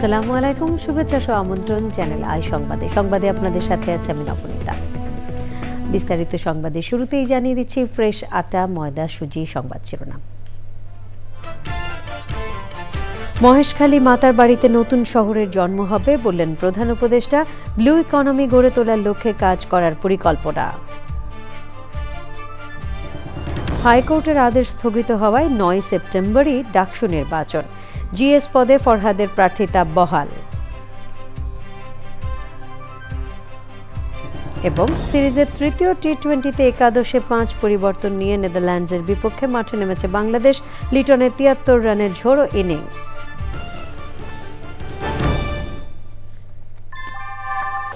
আসসালামু আলাইকুম, শুভেচ্ছা সহ আমন্ত্রণ চ্যানেল আই সংবাদে আপনাদের সাথে আছে আমি নবনীতা। বিস্তারিত সংবাদে শুরুতেই জানিয়ে দিচ্ছি ফ্রেশ আটা, ময়দা, সুজি সংবাদ শিরোনাম। মহেশখালী মাতার বাড়িতে নতুন শহরের জন্ম হবে বললেন প্রধান উপদেষ্টা। ব্লু ইকোনমি গড়ে তোলার লক্ষ্যে কাজ করার পরিকল্পনা। হাইকোর্টের আদেশ স্থগিত হওয়ায় 9 সেপ্টেম্বরই ডাকসু নির্বাচন। জিএস পদে ফরহাদের প্রার্থিতা বহাল। এবং সিরিজের তৃতীয় টি-20তে একাদশে 5 পরিবর্তন নিয়ে নেদারল্যান্ডসের বিপক্ষে মাঠে নেমেছে বাংলাদেশ। লিটনের 73 রানের ঝোড়ো ইনিংস।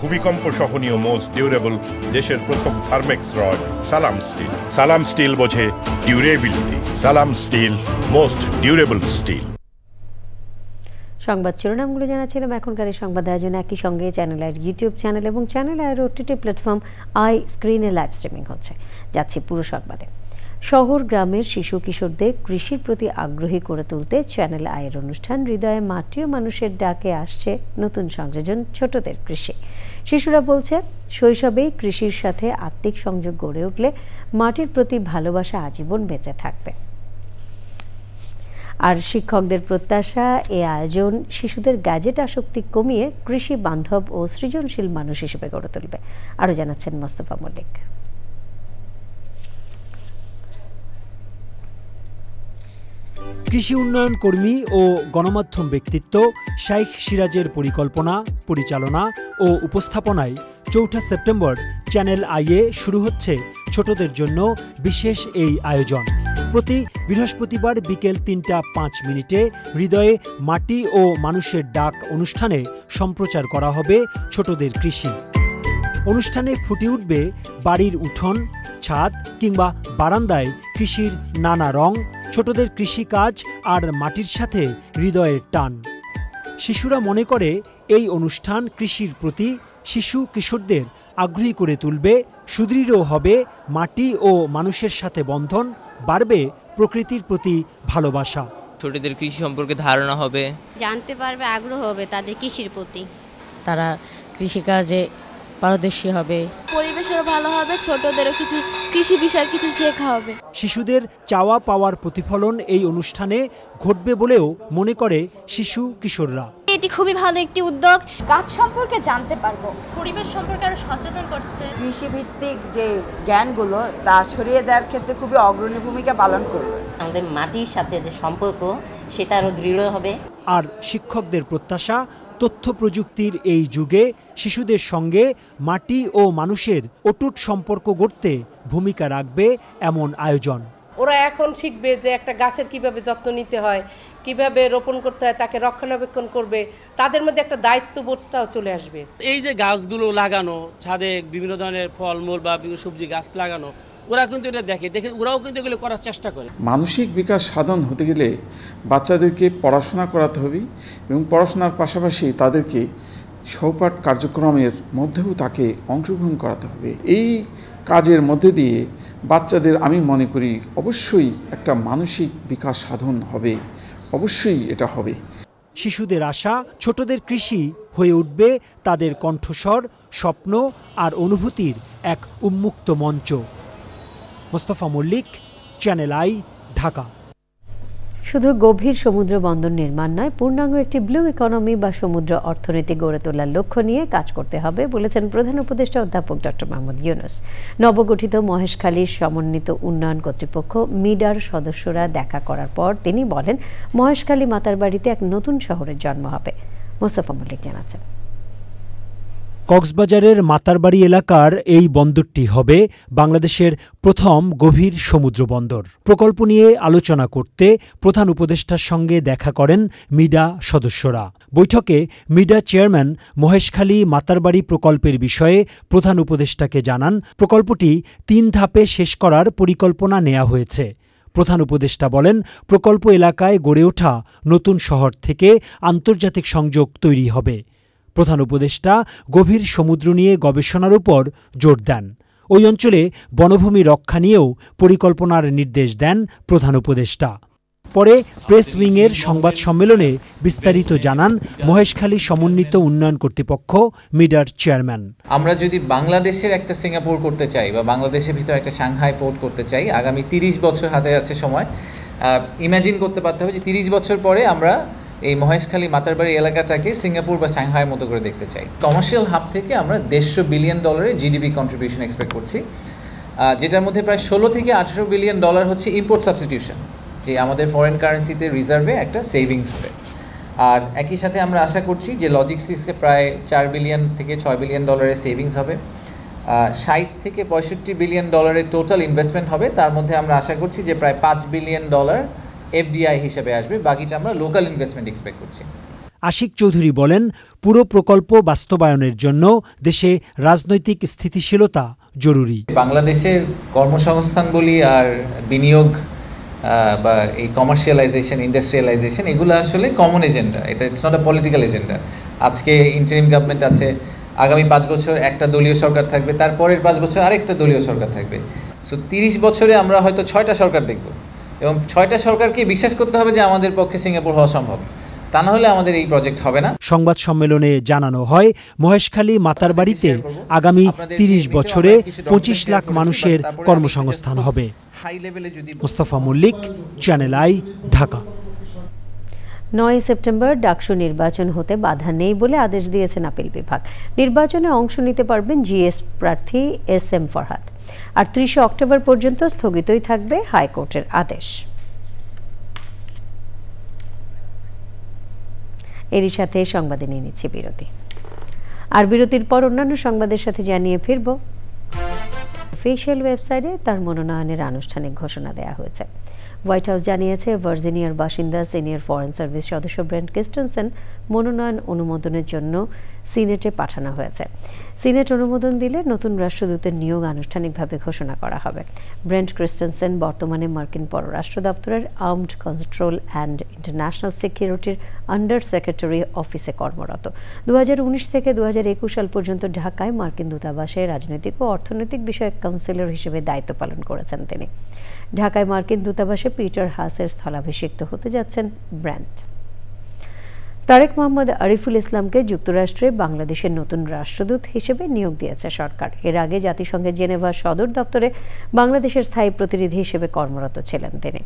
ভূমিকম্প সহনীয় মোস্ট ডিউরেবল দেশের প্রথম থার্মেক্স রড সালাম স্টিল। সালাম স্টিল বোঝে ডিউরেবিলিটি। সালাম স্টিল, মোস্ট ডিউরেবল স্টিল। সংবাদ শিরোনামগুলো জানাচ্ছিলাম। এখনকার এই সংবাদ আয়োজন একই সঙ্গে চ্যানেল আইয়ের ইউটিউব চ্যানেল এবং চ্যানেল আইয়ের ওটিটি প্ল্যাটফর্ম আই স্ক্রিনে লাইভ স্ট্রিমিং হচ্ছে। যাচ্ছি পুরো সংবাদে। শহর গ্রামের শিশু কিশোরদের কৃষির প্রতি আগ্রহী করে তুলতে চ্যানেল আইয়ের অনুষ্ঠান হৃদয়ে মাটি ও মানুষের ডাকে আসছে নতুন সংযোজন ছোটদের কৃষি। শিশুরা বলছে, শৈশবেই কৃষির সাথে আত্মিক সংযোগ গড়ে উঠলে মাটির প্রতি ভালোবাসা আজীবন বেঁচে থাকবে। আর শিক্ষকদের প্রত্যাশা, এ আয়োজন শিশুদের গ্যাজেট আসক্তি কমিয়ে কৃষি বান্ধব ও সৃজনশীল মানুষ হিসেবে গড়ে তুলবে। আরও জানাচ্ছেন মোস্তফা মল্লিক। কৃষি উন্নয়ন কর্মী ও গণমাধ্যম ব্যক্তিত্ব শাইখ সিরাজের পরিকল্পনা, পরিচালনা ও উপস্থাপনায় 4 সেপ্টেম্বর চ্যানেল আইয়ে শুরু হচ্ছে ছোটদের জন্য বিশেষ এই আয়োজন। প্রতি বৃহস্পতিবার বিকেল 3:05 হৃদয়ে মাটি ও মানুষের ডাক অনুষ্ঠানে সম্প্রচার করা হবে ছোটদের কৃষি। অনুষ্ঠানে ফুটে উঠবে বাড়ির উঠোন, ছাদ কিংবা বারান্দায় কৃষির নানা রং, ছোটদের কৃষিকাজ আর মাটির সাথে হৃদয়ের টান। শিশুরা মনে করে এই অনুষ্ঠান কৃষির প্রতি শিশু কিশোরদের আগ্রহী করে তুলবে, সুদৃঢ় হবে মাটি ও মানুষের সাথে বন্ধন, বাড়বে প্রকৃতির প্রতি ভালোবাসা। ছোটদের কৃষি সম্পর্কে ধারণা হবে, জানতে পারবে, আগ্রহ হবে তাদের কৃষির প্রতি। তারা কৃষিকাজে পারদর্শী হবে, পরিবেশেরও ভালো হবে, ছোটদেরও কিছু কৃষি বিষয়ে কিছু শেখা হবে। শিশুদের চাওয়া পাওয়ার প্রতিফলন এই অনুষ্ঠানে ঘটবে বলেও মনে করে শিশু কিশোররা। এটি খুবই ভালো একটি উদ্যোগ। গাছ সম্পর্কে জানতে পারবো, পরিবেশ সম্পর্কে আরো সচেতন করছে। কৃষি ভিত্তিক যে জ্ঞানগুলো তা ছড়িয়ে দেওয়ার ক্ষেত্রে খুবই অগ্রণী ভূমিকা পালন করবে। আমাদের মাটির সাথে যে সম্পর্ক সেটা আরো দৃঢ় হবে। আর শিক্ষকদের প্রত্যাশা, তথ্য প্রযুক্তির এই যুগে শিশুদের সঙ্গে মাটি ও মানুষের অটুট সম্পর্ক গড়তে ভূমিকা রাখবে এমন আয়োজন। ওরা এখন শিখবে যে একটা গাছের কিভাবে যত্ন নিতে হয়, কিভাবে রোপণ করতে হয়, তাকে রক্ষণাবেক্ষণ করবে, তাদের মধ্যে একটা দায়িত্ববোধটাও চলে আসবে। এই যে গাছগুলো লাগানো, ছাদে বিভিন্ন ধরনের ফলমূল বা বিভিন্ন সবজি গাছ লাগানো, ওরা কিন্তু এটা দেখে ওরাও কিন্তু এগুলো করার চেষ্টা করে। মানসিক বিকাশ সাধন হতে গেলে বাচ্চাদেরকে পড়াশোনা করাতে হবে এবং পড়াশোনার পাশাপাশি তাদেরকে সহপাঠ কার্যক্রমের মধ্যেও তাকে অংশগ্রহণ করাতে হবে। এই কাজের মধ্যে দিয়ে বাচ্চাদের আমি মনে করি অবশ্যই একটা মানসিক বিকাশ সাধন হবে, অবশ্যই এটা হবে। শিশুদের আশা, ছোটদের কৃষি হয়ে উঠবে তাদের কণ্ঠস্বর, স্বপ্ন আর অনুভূতির এক উন্মুক্ত মঞ্চ। Mostafa Mallik, channel I, Dhaka. শুধু গভীর সমুদ্র বন্দর নির্মাণ নয়, পূর্ণাঙ্গ একটি ব্লু ইকোনমি বা সমুদ্র অর্থনীতি গড়ে তোলার লক্ষ্য নিয়ে কাজ করতে হবে বলেছেন প্রধান উপদেষ্টা অধ্যাপক ডক্টর মোহাম্মদ ইউনূস। নবগঠিত মহেশখালীর সমন্বিত উন্নয়ন কর্তৃপক্ষ মিডার সদস্যরা দেখা করার পর তিনি বলেন, মহেশখালী মাতার বাড়িতে এক নতুন শহরের জন্ম হবে। মোস্তফা মল্লিক জানাচ্ছেন। কক্সবাজারের মাতারবাড়ি এলাকার এই বন্দরটি হবে বাংলাদেশের প্রথম গভীর সমুদ্র বন্দর। প্রকল্প নিয়ে আলোচনা করতে প্রধান উপদেষ্টার সঙ্গে দেখা করেন মিডা সদস্যরা। বৈঠকে মিডা চেয়ারম্যান মহেশখালী মাতারবাড়ি প্রকল্পের বিষয়ে প্রধান উপদেষ্টাকে জানান, প্রকল্পটি 3 ধাপে শেষ করার পরিকল্পনা নেওয়া হয়েছে। প্রধান উপদেষ্টা বলেন, প্রকল্প এলাকায় গড়ে ওঠা নতুন শহর থেকে আন্তর্জাতিক সংযোগ তৈরি হবে। প্রধান উপদেষ্টা গভীর সমুদ্র নিয়ে গবেষণার উপর জোর দেন। ওই অঞ্চলে বনভূমি রক্ষা নিয়েও পরিকল্পনার নির্দেশ দেন প্রধান উপদেষ্টা। পরে প্রেস উইংয়ের সংবাদ সম্মেলনে বিস্তারিত জানান মহেশখালী সমন্বিত উন্নয়ন কর্তৃপক্ষ মিডার চেয়ারম্যান। আমরা যদি বাংলাদেশের একটা সিঙ্গাপুর করতে চাই বা বাংলাদেশের ভিতরে একটা সাংহাই পোর্ট করতে চাই, আগামী 30 বছর হাতে আছে সময়। ইমাজিন করতে পারতে হবে যে 30 বছর পরে আমরা এই মহেশখালী মাতারবাড়ি এলাকাটাকে সিঙ্গাপুর বা সাংহাইয়ের মতো করে দেখতে চাই। কমার্শিয়াল হাব থেকে আমরা $150 বিলিয়ন জিডিপি কন্ট্রিবিউশন এক্সপেক্ট করছি, যেটার মধ্যে প্রায় 16 থেকে 18 বিলিয়ন ডলার হচ্ছে ইম্পোর্ট সাবস্টিটিউশন, যে আমাদের ফরেন কারেন্সিতে রিজার্ভে একটা সেভিংস হবে। আর একই সাথে আমরা আশা করছি যে লজিস্টিক্সে প্রায় $4 বিলিয়ন থেকে $6 বিলিয়ন সেভিংস হবে। 60 থেকে 65 বিলিয়ন ডলারের টোটাল ইনভেস্টমেন্ট হবে, তার মধ্যে আমরা আশা করছি যে প্রায় $5 বিলিয়ন এফডিআই হিসেবে আসবে, বাকিটা আমরা লোকাল ইনভেস্টমেন্ট এক্সপেক্ট করছি। আশিক চৌধুরী বলেন, পুরো প্রকল্প বাস্তবায়নের জন্য দেশে রাজনৈতিক স্থিতিশীলতা জরুরি। বাংলাদেশের কর্মসংস্থান বলি আর বিনিয়োগ বা এই কমার্শিয়ালাইজেশন, ইন্ডাস্ট্রিয়ালাইজেশন, এগুলো আসলে কমন এজেন্ডা, এটা it's not a political agenda. আজকে ইন্টারিম গভর্নমেন্ট আছে, আগামী 5 বছর একটা দলীয় সরকার থাকবে, তারপরের 5 বছর আরেকটা দলীয় সরকার থাকবে। সো 30 বছরে আমরা হয়তো 6টা সরকার দেখব, এবং 6টা সরকারকে বিশ্বাস করতে হবে যে আমাদের পক্ষে সিঙ্গাপুর হওয়া সম্ভব, তা না হলে আমাদের এই প্রজেক্ট হবে না। সংবাদ সম্মেলনে জানানো হয়, মহেশখালী মাতারবাড়িতে আগামী 30 বছরে 25 লাখ মানুষের কর্মসংস্থান হবে। Mustafa Mallik, channel I, Dhaka. 9 September DUCSU নির্বাচন হতে বাধা নেই বলে আদেশ দিয়েছেন আপিল বিভাগ। নির্বাচনে অংশ নিতে পারবেন জিএস প্রার্থী SM ফরহাদ। আর 30 অক্টোবর পর্যন্ত স্থগিতই থাকবে হাইকোর্টের আদেশ। এরই সাথে সংবাদে নিয়ে নিচ্ছে বিরতি, আর বিরতির পর অন্যান্য সংবাদের সাথে জানিয়ে ফিরব। অফিশিয়াল ওয়েবসাইটে তার মনোনয়নের আনুষ্ঠানিক ঘোষণা দেওয়া হয়েছে। হোয়াইট হাউস জানিয়েছে, ভার্জিনিয়ার বাসিন্দা সিনিয়র ফরেন সার্ভিস সদস্য ব্রেন্ট ক্রিস্টেনসেন মনোনয়ন অনুমোদনের জন্য সিনেটে পাঠানো হয়েছে। সিনেট অনুমোদন দিলে নতুন রাষ্ট্রদূতের নিয়োগ আনুষ্ঠানিকভাবে ঘোষণা করা হবে। ব্রেন্ট ক্রিস্টেনসেন বর্তমানে মার্কিন পররাষ্ট্র দপ্তরের আর্মড কন্ট্রোল অ্যান্ড ইন্টারন্যাশনাল সিকিউরিটির আন্ডার সেক্রেটারি অফিসে কর্মরত। 2019 থেকে 2021 সাল পর্যন্ত ঢাকায় মার্কিন দূতাবাসে রাজনৈতিক ও অর্থনৈতিক বিষয়ক কাউন্সিলর হিসেবে দায়িত্ব পালন করেছেন তিনি। ঢাকায় মার্কিন দূতাবাসে পিটার হাসের স্থলাভিষিক্ত হতে যাচ্ছেন ব্রেন্ট। তারেক মোহাম্মদ আরিফুল ইসলামকে যুক্তরাষ্ট্রে বাংলাদেশের নতুন রাষ্ট্রদূত হিসেবে নিয়োগ দিয়েছে সরকার। এর আগে জাতিসংঘের জেনেভা সদর দপ্তরে বাংলাদেশের স্থায়ী প্রতিনিধি হিসেবে কর্মরত ছিলেন তিনি।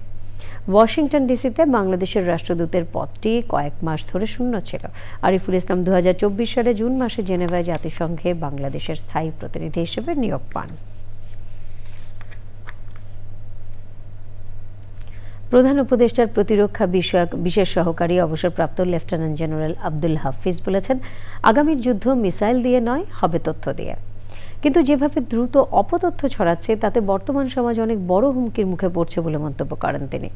ওয়াশিংটন ডিসিতে বাংলাদেশের রাষ্ট্রদূতের পদটি কয়েক মাস ধরে শূন্য ছিল। আরিফুল ইসলাম 2024 সালে জুন মাসে জেনেভায় জাতিসংঘে বাংলাদেশের স্থায়ী প্রতিনিধি হিসেবে নিয়োগ পান। প্রধান উপদেষ্টার প্রতিরক্ষা বিষয়ক বিশেষ সহকারী অবসরপ্রাপ্ত লেফটেন্যান্ট জেনারেল আব্দুল হাফিজ বলেছেন, আগামীর যুদ্ধ মিসাইল দিয়ে নয়, হবে তথ্য দিয়ে। কিন্তু যেভাবে দ্রুত অপতথ্য ছড়াচ্ছে তাতে বর্তমান সমাজ অনেক বড় হুমকির মুখে পড়ছে বলে মন্তব্য করেন তিনি।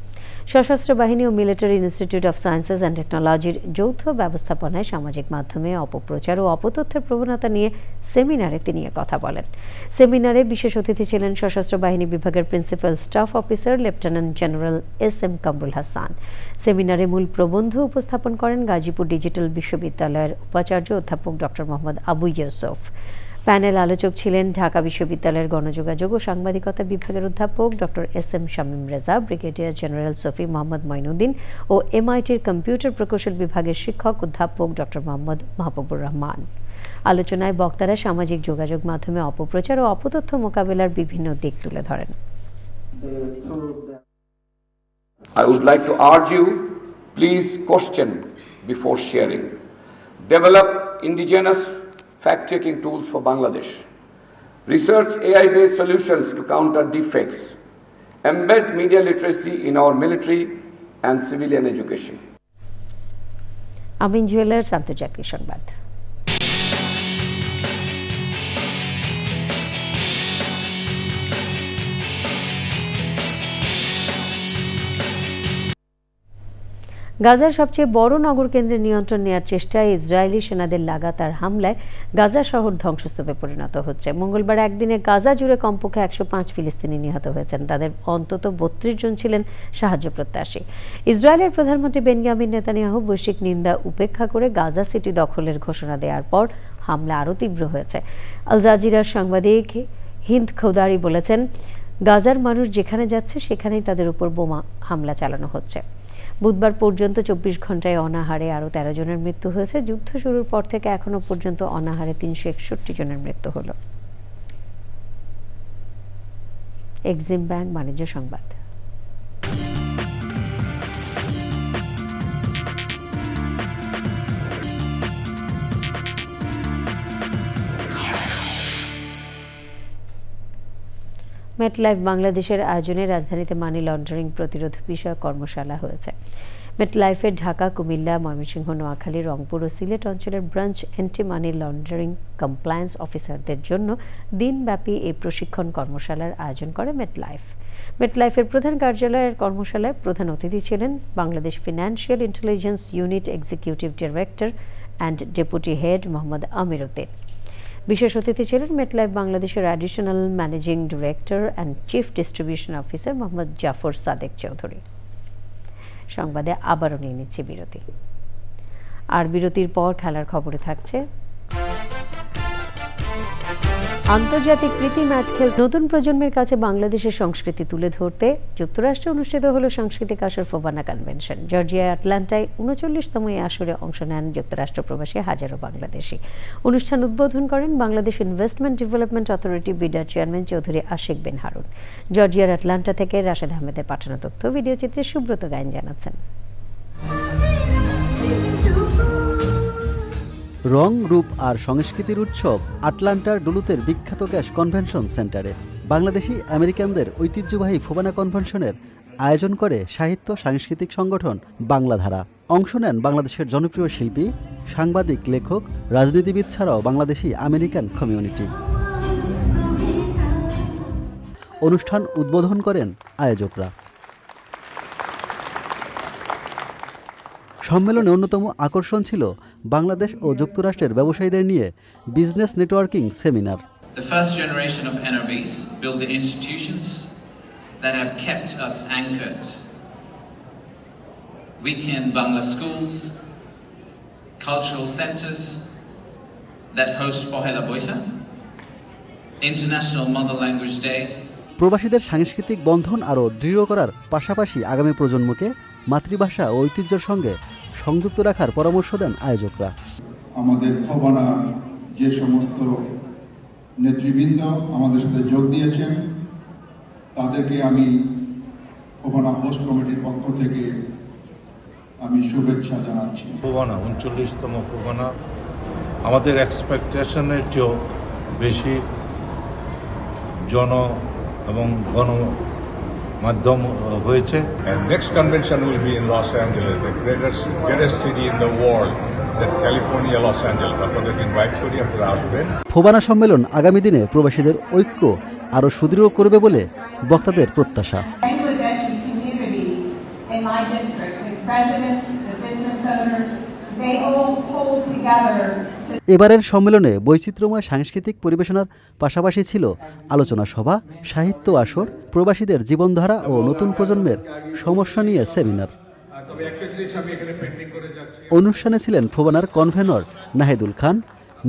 সশস্ত্র বাহিনী ও military institute of sciences and টেকনোলজির যৌথ ব্যবস্থাপনায় সামাজিক মাধ্যমে অপপ্রচার ও অপতথ্যের প্রবণতা নিয়ে সেমিনারে তিনি কথা বলেন। সেমিনারে বিশেষ অতিথি ছিলেন সশস্ত্র বাহিনী বিভাগের principal staff officer lieutenant general SM Kamrul Hasan. সেমিনারে মূল প্রবন্ধ উপস্থাপন করেন গাজীপুর ডিজিটাল বিশ্ববিদ্যালয়ের উপাচার্য অধ্যাপক ডক্টর মোহাম্মদ আবু ইউসুফ। প্যানেল আলোচক ছিলেন ঢাকা বিশ্ববিদ্যালয়ের গণযোগাযোগ ও সাংবাদিকতা বিভাগের অধ্যাপক doctor SM Shamim Reza, brigadier general Safi Mohammad Mainuddin ও MITর কম্পিউটার প্রকৌশল বিভাগের শিক্ষক অধ্যাপক ডক্টর মোহাম্মদ মাহবুবুর রহমান। আলোচনায় বক্তারা সামাজিক যোগাযোগ মাধ্যমে অপপ্রচার ও অপতথ্য মোকাবেলার বিভিন্ন দিক তুলে ধরেন। I would like to urge you, please question before sharing. Develop indigenous fact-checking tools for Bangladesh. Research AI-based solutions to counter deepfakes. Embed media literacy in our military and civilian education. Amin jewellers আন্তর্জাতিক সংবাদ। গাজার সবচেয়ে বড় নগর কেন্দ্রের নিয়ন্ত্রণ নেওয়ার চেষ্টায় Israeli সেনাদের লাগাতার হামলায় গাজা শহর ধ্বংসস্তূপে পরিণত হচ্ছে। মঙ্গলবার একদিনে গাজা জুড়ে কমপক্ষে 105 ফিলিস্তিনি নিহত হয়েছেন। তাদের অন্তত 32 জন ছিলেন সাহায্য প্রত্যাশী। ইসরায়েলের প্রধানমন্ত্রী বেনিয়ামিন নেতানিয়াহু বৈশ্বিক নিন্দা উপেক্ষা করে গাজা সিটি দখলের ঘোষণা দেওয়ার পর হামলা আরও তীব্র হয়েছে। আল জাজিরার সাংবাদিক হিন্দ খৌদারি বলেছেন, গাজার মানুষ যেখানে যাচ্ছে সেখানেই তাদের উপর বোমা হামলা চালানো হচ্ছে। বুধবার পর্যন্ত 24 ঘন্টায় অনাহারে আরও 13 জনের মৃত্যু হয়েছে। যুদ্ধ শুরুর পর থেকে এখনো পর্যন্ত অনাহারে 361 জনের মৃত্যু হলো। এক্সিম ব্যাংক বাণিজ্য সংবাদ। মেটলাইফ বাংলাদেশের আয়োজনে রাজধানীতে মানি লন্ডারিং প্রতিরোধ বিষয়ক কর্মশালা হয়েছে। মেটলাইফের ঢাকা, কুমিল্লা, ময়মনসিংহ, নোয়াখালী, রংপুর ও সিলেট অঞ্চলের branch anti money laundering compliance অফিসারদের জন্য দিনব্যাপী এই প্রশিক্ষণ কর্মশালার আয়োজন করে মেটলাইফ। মেটলাইফের প্রধান কার্যালয়ের কর্মশালায় প্রধান অতিথি ছিলেন Bangladesh financial intelligence unit executive director and deputy head Mohammad Amir Uddin. বিশেষ অতিথি ছিলেন মেটলাইফ বাংলাদেশের additional managing director and chief distribution officer Mohammad Jafar Sadek Chowdhury. সংবাদে আবারও নিয়ে নিচ্ছে বিরতি, আর বিরতির পর খেলার খবরে থাকছে আন্তর্জাতিক প্রীতি ম্যাচ খেল। নতুন প্রজন্মের কাছে বাংলাদেশের সংস্কৃতি তুলে ধরতে যুক্তরাষ্ট্রে অনুষ্ঠিত হলো সাংস্কৃতিক আসর ফোবানা কনভেনশন। জর্জিয়ার আটলান্টায় 39তম এই আসরে অংশ নেন যুক্তরাষ্ট্র প্রবাসী হাজারো বাংলাদেশি। অনুষ্ঠান উদ্বোধন করেন বাংলাদেশ ইনভেস্টমেন্ট ডেভেলপমেন্ট অথরিটি বিডার চেয়ারম্যান চৌধুরী আশিক বিন হারুন। জর্জিয়ার আটলান্টা থেকে রাশেদ আহমেদের পাঠানো তথ্য, ভিডিও চিত্রে সুব্রত গায়েন জানাচ্ছেন। রং, রূপ আর সংস্কৃতির উৎসব আটলান্টার ডুলুতের বিখ্যাত গ্যাস কনভেনশন সেন্টারে বাংলাদেশি আমেরিকানদের ঐতিহ্যবাহী ফোবানা কনভেনশনের আয়োজন করে সাহিত্য সাংস্কৃতিক সংগঠন বাংলাধারা। অংশ নেন বাংলাদেশের জনপ্রিয় শিল্পী, সাংবাদিক, লেখক, রাজনীতিবিদ ছাড়াও বাংলাদেশি আমেরিকান কমিউনিটি। অনুষ্ঠান উদ্বোধন করেন আয়োজকরা। সম্মেলনে অন্যতম আকর্ষণ ছিল বাংলাদেশ ও যুক্তরাষ্ট্রের ব্যবসায়ীদের নিয়ে business networking seminar. The first generation of NRBs built the institutions that have kept us anchored. Weekend Bangla schools, cultural centers that host Pohela Boishakh, International Mother Language Day. প্রবাসীদের সাংস্কৃতিক বন্ধন আরও দৃঢ় করার পাশাপাশি আগামী প্রজন্মকে মাতৃভাষা ও ঐতিহ্যের সঙ্গে সংযুক্ত রাখার পরামর্শ দেন আয়োজকরা। আমাদের ফোবানার যে সমস্ত নেতৃবৃন্দ আমাদের সাথে যোগ দিয়েছেন তাদেরকে আমি ফোবানা হোস্ট কমিটির পক্ষ থেকে আমি শুভেচ্ছা জানাচ্ছি। ফোবানা 39তম ফোবানা আমাদের এক্সপেকটেশনের চেয়েও বেশি জন এবং গণমাধ্যম হয়েছে। Next convention will be in Los Angeles, the greatest city in the world, that California, Los Angeles. আপনাদেরকে ইনভাইট করি, আপনারা আসবেন। ফোবানা সম্মেলন আগামী দিনে প্রবাসীদের ঐক্য আরও সুদৃঢ় করবে বলে বক্তাদের প্রত্যাশা। এবারের সম্মেলনে বৈচিত্র্যময় সাংস্কৃতিক পরিবেশনার পাশাপাশি ছিল আলোচনা সভা, সাহিত্য আসর, প্রবাসীদের জীবনধারা ও নতুন প্রজন্মের সমস্যা নিয়ে সেমিনার। অনুষ্ঠানে ছিলেন ফোবানার convener Nahidul Khan,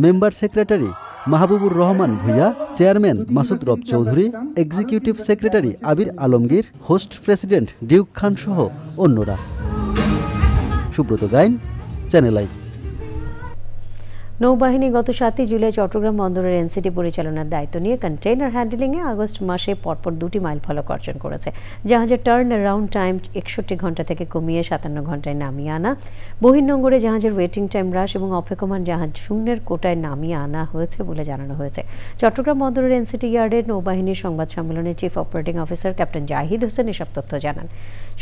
member secretary Mahbubur Rahman Bhuiyan, chairman Masud Rob Chowdhury, executive secretary Abir Alamgir, host president Duke Khan সহ অন্যরা। Subrata Gayen, channel I. নৌবাহিনী গত 7 জুলাই চট্টগ্রাম বন্দরের এনসিটি পরিচালনার দায়িত্ব নিয়ে কন্টেইনার হ্যান্ডলিংয়ে আগস্ট মাসে পরপর 2টি মাইল ফলক অর্জন করেছে। জাহাজের টার্ন অ্যারাউন্ড টাইম 61 ঘন্টা থেকে কমিয়ে 57 ঘন্টায় নামিয়ে আনা, বহির্নোঙরে জাহাজের ওয়েটিং টাইম হ্রাস এবং অপেক্ষমান জাহাজ শূন্যের কোটায় নামিয়ে আনা হয়েছে বলে জানানো হয়েছে। চট্টগ্রাম বন্দরের এনসিটি ইয়ার্ডের নৌবাহিনীর সংবাদ সম্মেলনে chief operating officer captain Zahid Hossain এসব তথ্য জানান।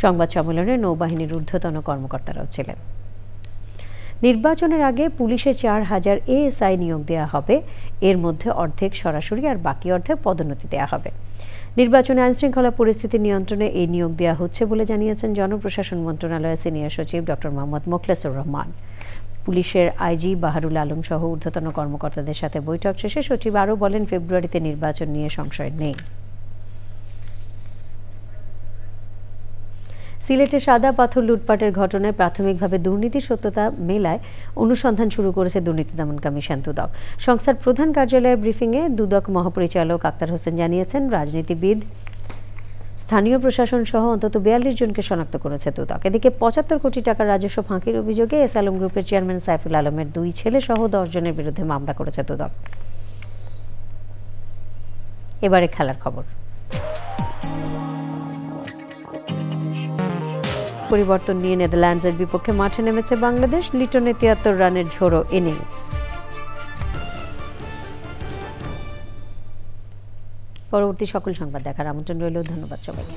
সংবাদ সম্মেলনে নৌবাহিনীর ঊর্ধ্বতন কর্মকর্তারাও ছিলেন। নির্বাচনের আগে পুলিশে 4000 এএসআই নিয়োগ দেওয়া হবে, এর মধ্যে অর্ধেক সরাসরি আর বাকি অর্ধেক পদোন্নতি দেওয়া হবে। নির্বাচনে আইনশৃঙ্খলা পরিস্থিতি নিয়ন্ত্রণে এই নিয়োগ দেওয়া হচ্ছে বলে জানিয়েছেন জনপ্রশাসন মন্ত্রণালয়ের সিনিয়র সচিব ডক্টর মোহাম্মদ মোখলেসুর রহমান। পুলিশের আইজি বাহারুল আলম সহ ঊর্ধ্বতন কর্মকর্তাদের সাথে বৈঠক শেষে সচিব আরও বলেন, ফেব্রুয়ারিতে নির্বাচন নিয়ে সংশয় নেই। সিলেটে সাদা পাথর লুটপাটের ঘটনায় প্রাথমিকভাবে দুর্নীতির সত্যতা মেলায় অনুসন্ধান শুরু করেছে দুর্নীতি দমন কমিশন দুদক। সংস্থার প্রধান কার্যালয়ে ব্রিফিংয়ে দুদক মহাপরিচালক আক্তার হোসেন জানিয়েছেন, রাজনীতিবিদ, স্থানীয় প্রশাসন সহ অন্তত 42 জনকে শনাক্ত করেছে দুদক। এদিকে 75 কোটি টাকার রাজস্ব ফাঁকির অভিযোগে এস আলম গ্রুপের চেয়ারম্যান সাইফুল আলমের 2 ছেলে সহ 10 জনের বিরুদ্ধে মামলা করেছে দুদক। এবারে খেলার খবর। পরিবর্তন নিয়ে নেদারল্যান্ডসের বিপক্ষে মাঠে নেমেছে বাংলাদেশ। লিটনে 73 রানের ঝোড়ো ইনিংস। পরবর্তী সকল সংবাদ দেখার আমন্ত্রণ রইল। ধন্যবাদ সবাইকে।